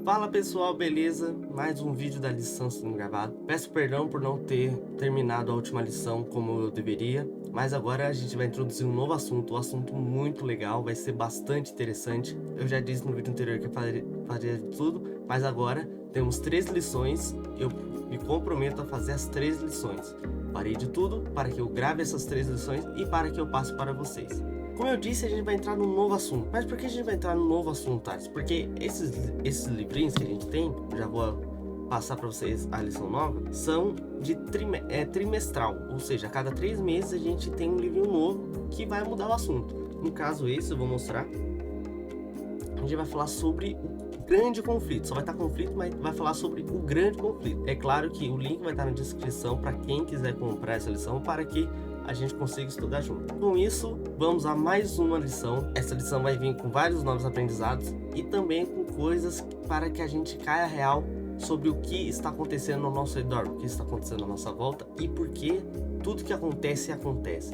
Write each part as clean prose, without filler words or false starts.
Fala pessoal, beleza? Mais um vídeo da lição sendo gravado. Peço perdão por não ter terminado a última lição como eu deveria, mas agora a gente vai introduzir um novo assunto, um assunto muito legal, vai ser bastante interessante. Eu já disse no vídeo anterior que eu faria de tudo, mas agora temos 3 lições, eu me comprometo a fazer as 3 lições. Farei de tudo para que eu grave essas 3 lições e para que eu passe para vocês. Como eu disse, a gente vai entrar num novo assunto. Mas por que a gente vai entrar num novo assunto, Thales? Porque esses livrinhos que a gente tem, já vou passar para vocês a lição nova, são de trimestral. Ou seja, a cada 3 meses a gente tem um livrinho novo que vai mudar o assunto. No caso esse, eu vou mostrar. A gente vai falar sobre o grande conflito. Só vai estar conflito, mas vai falar sobre o grande conflito. É claro que o link vai estar na descrição para quem quiser comprar essa lição, para que a gente consiga estudar junto. Com isso, vamos a mais uma lição. Essa lição vai vir com vários novos aprendizados e também com coisas para que a gente caia real sobre o que está acontecendo ao nosso redor, o que está acontecendo à nossa volta e por que tudo que acontece.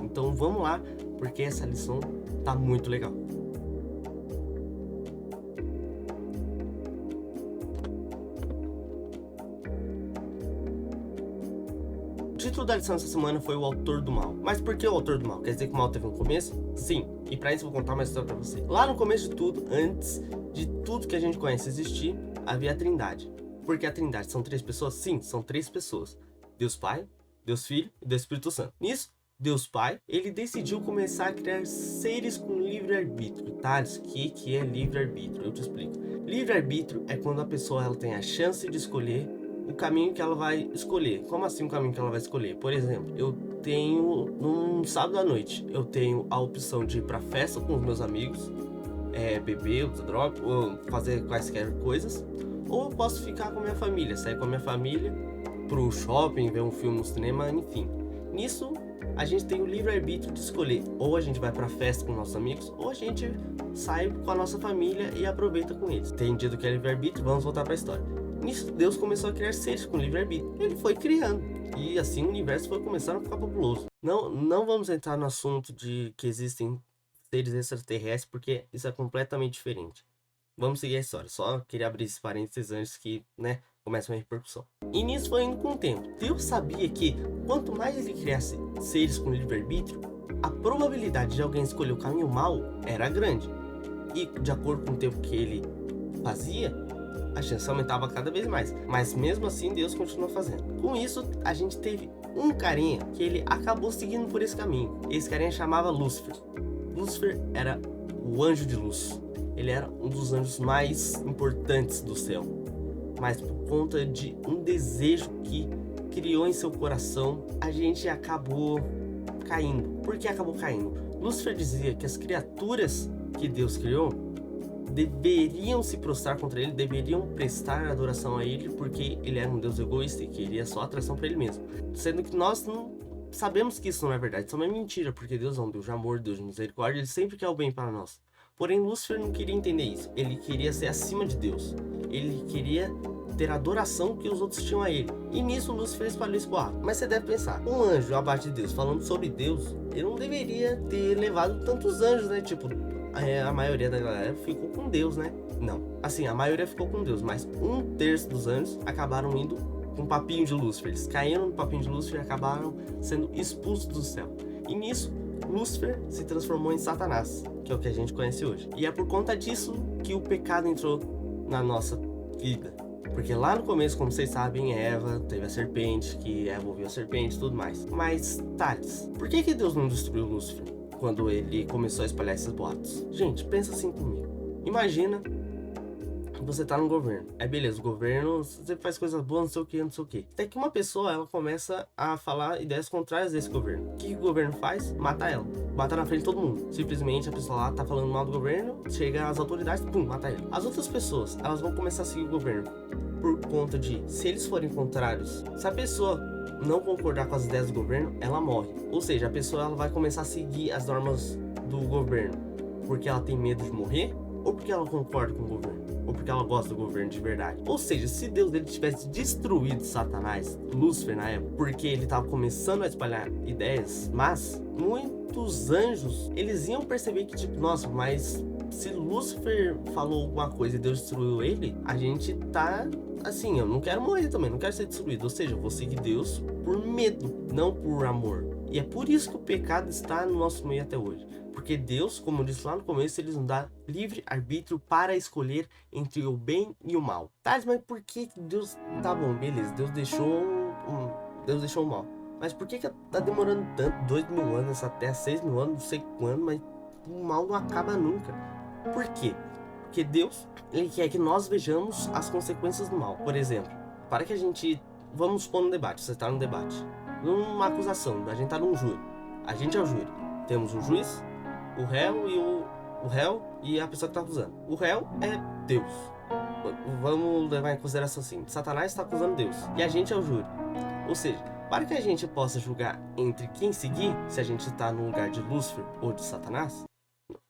Então vamos lá, porque essa lição tá muito legal. O título da lição essa semana foi o autor do mal. Mas por que o autor do mal? Quer dizer que o mal teve um começo? Sim, e para isso eu vou contar uma história para você. Lá no começo de tudo, antes de tudo que a gente conhece existir, havia a Trindade. Por que a Trindade? São 3 pessoas? Sim, são 3 pessoas. Deus Pai, Deus Filho e Deus Espírito Santo. Nisso, Deus Pai, ele decidiu começar a criar seres com livre-arbítrio. Thales, o que é livre-arbítrio? Eu te explico. Livre-arbítrio é quando a pessoa ela tem a chance de escolher o caminho que ela vai escolher. Como assim o caminho que ela vai escolher? Por exemplo, eu tenho, num sábado à noite, eu tenho a opção de ir pra festa com os meus amigos, beber, droga, ou fazer quaisquer coisas, ou eu posso ficar com a minha família, sair com a minha família pro shopping, ver um filme no cinema, enfim. Nisso, a gente tem o livre-arbítrio de escolher, ou a gente vai pra festa com nossos amigos, ou a gente sai com a nossa família e aproveita com eles. Entendido que é livre-arbítrio, vamos voltar pra história. Nisso, Deus começou a criar seres com livre-arbítrio. Ele foi criando. E assim o universo foi começando a ficar populoso. Não vamos entrar no assunto de que existem seres extraterrestres, porque isso é completamente diferente. Vamos seguir a história. Só queria abrir esses parênteses antes que, comece uma repercussão. E nisso foi indo com o tempo. Deus sabia que quanto mais ele criasse seres com livre-arbítrio, a probabilidade de alguém escolher o caminho mau era grande. E de acordo com o tempo que ele fazia, a chance aumentava cada vez mais, mas mesmo assim Deus continuou fazendo. Com isso, a gente teve um carinha que ele acabou seguindo por esse caminho. Esse carinha chamava Lúcifer. Lúcifer era o anjo de luz. Ele era um dos anjos mais importantes do céu, mas por conta de um desejo que criou em seu coração, a gente acabou caindo. Por que acabou caindo? Lúcifer dizia que as criaturas que Deus criou deveriam se prostrar contra ele, deveriam prestar adoração a ele, porque ele era um Deus egoísta e queria só atração para ele mesmo. Sendo que nós não sabemos que isso não é verdade, isso é uma mentira, porque Deus é um Deus de amor, Deus de misericórdia, ele sempre quer o bem para nós. Porém, Lúcifer não queria entender isso, ele queria ser acima de Deus, ele queria ter a adoração que os outros tinham a ele. E nisso Lúcifer espalhou esse boato. Mas você deve pensar, um anjo abaixo de Deus, falando sobre Deus, ele não deveria ter levado tantos anjos, né? Tipo, a maioria da galera ficou com Deus, né? Não, assim, a maioria ficou com Deus, mas 1/3 dos anjos acabaram indo com o papinho de Lúcifer. Eles caíram no papinho de Lúcifer e acabaram sendo expulsos do céu. E nisso, Lúcifer se transformou em Satanás, que é o que a gente conhece hoje. E é por conta disso que o pecado entrou na nossa vida. Porque lá no começo, como vocês sabem, Eva teve a serpente, que Eva ouviu a serpente e tudo mais. Mas, Thales, por que Deus não destruiu Lúcifer quando ele começou a espalhar esses boatos? Gente, pensa assim comigo. Imagina que você tá no governo. Aí beleza, o governo sempre faz coisas boas, não sei o que. Até que uma pessoa, ela começa a falar ideias contrárias desse governo. O que o governo faz? Mata ela. Mata na frente de todo mundo. Simplesmente a pessoa lá tá falando mal do governo, chega às autoridades, pum, mata ele. As outras pessoas, elas vão começar a seguir o governo por conta de, se eles forem contrários, se a pessoa não concordar com as ideias do governo, ela morre. Ou seja, a pessoa ela vai começar a seguir as normas do governo porque ela tem medo de morrer, ou porque ela concorda com o governo, ou porque ela gosta do governo de verdade. Ou seja, se Deus ele tivesse destruído Satanás, Lúcifer na época, porque ele estava começando a espalhar ideias, mas muitos anjos, eles iam perceber que tipo, nossa, mas Se Lúcifer falou alguma coisa e Deus destruiu ele, a gente tá assim, eu não quero morrer também, não quero ser destruído. Ou seja, eu vou seguir Deus por medo, não por amor. E é por isso que o pecado está no nosso meio até hoje. Porque Deus, como eu disse lá no começo, ele nos dá livre arbítrio para escolher entre o bem e o mal. Tá, mas por que Deus... Tá bom, beleza, Deus deixou o mal. Mas por que tá demorando tanto? 2.000 anos, até 6.000 anos, não sei quando, mas o mal não acaba nunca. Por quê? Porque Deus, ele quer que nós vejamos as consequências do mal. Por exemplo, para que a gente... Vamos supor um debate, você está num debate. Numa acusação, a gente tá num júri. A gente é o júri. Temos o juiz, o réu e o réu e a pessoa que tá acusando. O réu é Deus. Vamos levar em consideração assim. Satanás está acusando Deus. E a gente é o júri. Ou seja, para que a gente possa julgar entre quem seguir, se a gente está no lugar de Lúcifer ou de Satanás.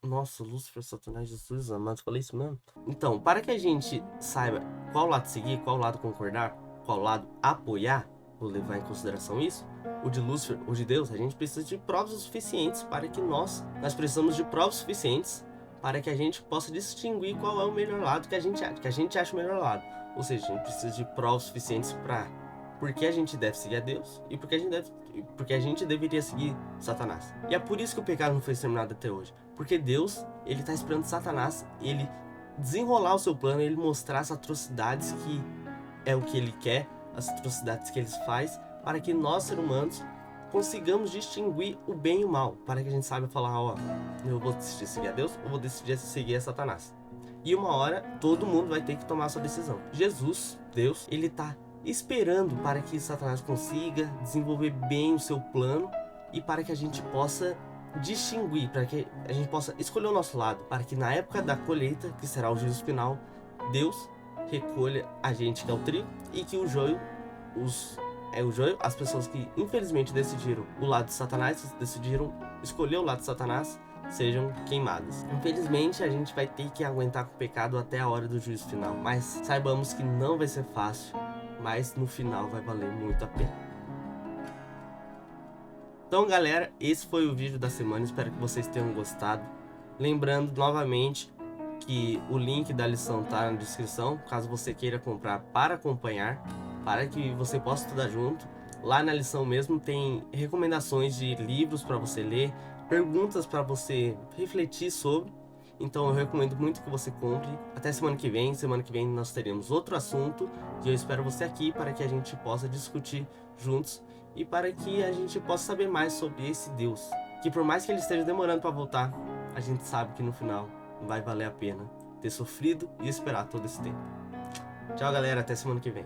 Nossa, Lúcifer, Satanás, Jesus amado, falei isso mesmo? Então, para que a gente saiba qual lado seguir, qual lado concordar, qual lado apoiar, vou levar em consideração isso, o de Lúcifer, o de Deus, a gente precisa de provas suficientes para que nós precisamos de provas suficientes para que a gente possa distinguir qual é o melhor lado que a gente acha o melhor lado. Ou seja, a gente precisa de provas suficientes para porque a gente deve seguir a Deus e porque a gente deveria seguir Satanás. E é por isso que o pecado não foi exterminado até hoje. Porque Deus, ele está esperando Satanás, ele desenrolar o seu plano, ele mostrar as atrocidades que é o que ele quer, as atrocidades que ele faz, para que nós, seres humanos, consigamos distinguir o bem e o mal, para que a gente saiba falar, ó, eu vou decidir seguir a Deus ou vou decidir seguir a Satanás. E uma hora, todo mundo vai ter que tomar a sua decisão. Jesus, Deus, ele está esperando para que Satanás consiga desenvolver bem o seu plano e para que a gente possa distinguir, para que a gente possa escolher o nosso lado, para que na época da colheita, que será o juízo final, Deus recolha a gente que é o trigo e que o joio, as pessoas que infelizmente decidiram o lado de Satanás, decidiram escolher o lado de Satanás, sejam queimadas. Infelizmente a gente vai ter que aguentar com o pecado até a hora do juízo final, mas saibamos que não vai ser fácil, mas no final vai valer muito a pena. Então galera, esse foi o vídeo da semana, espero que vocês tenham gostado. Lembrando novamente que o link da lição tá na descrição, caso você queira comprar para acompanhar, para que você possa estudar junto. Lá na lição mesmo tem recomendações de livros para você ler, perguntas para você refletir sobre. Então eu recomendo muito que você compre. Até semana que vem nós teremos outro assunto e eu espero você aqui para que a gente possa discutir juntos e para que a gente possa saber mais sobre esse Deus, que por mais que ele esteja demorando para voltar, a gente sabe que no final vai valer a pena ter sofrido e esperar todo esse tempo. Tchau galera, até semana que vem.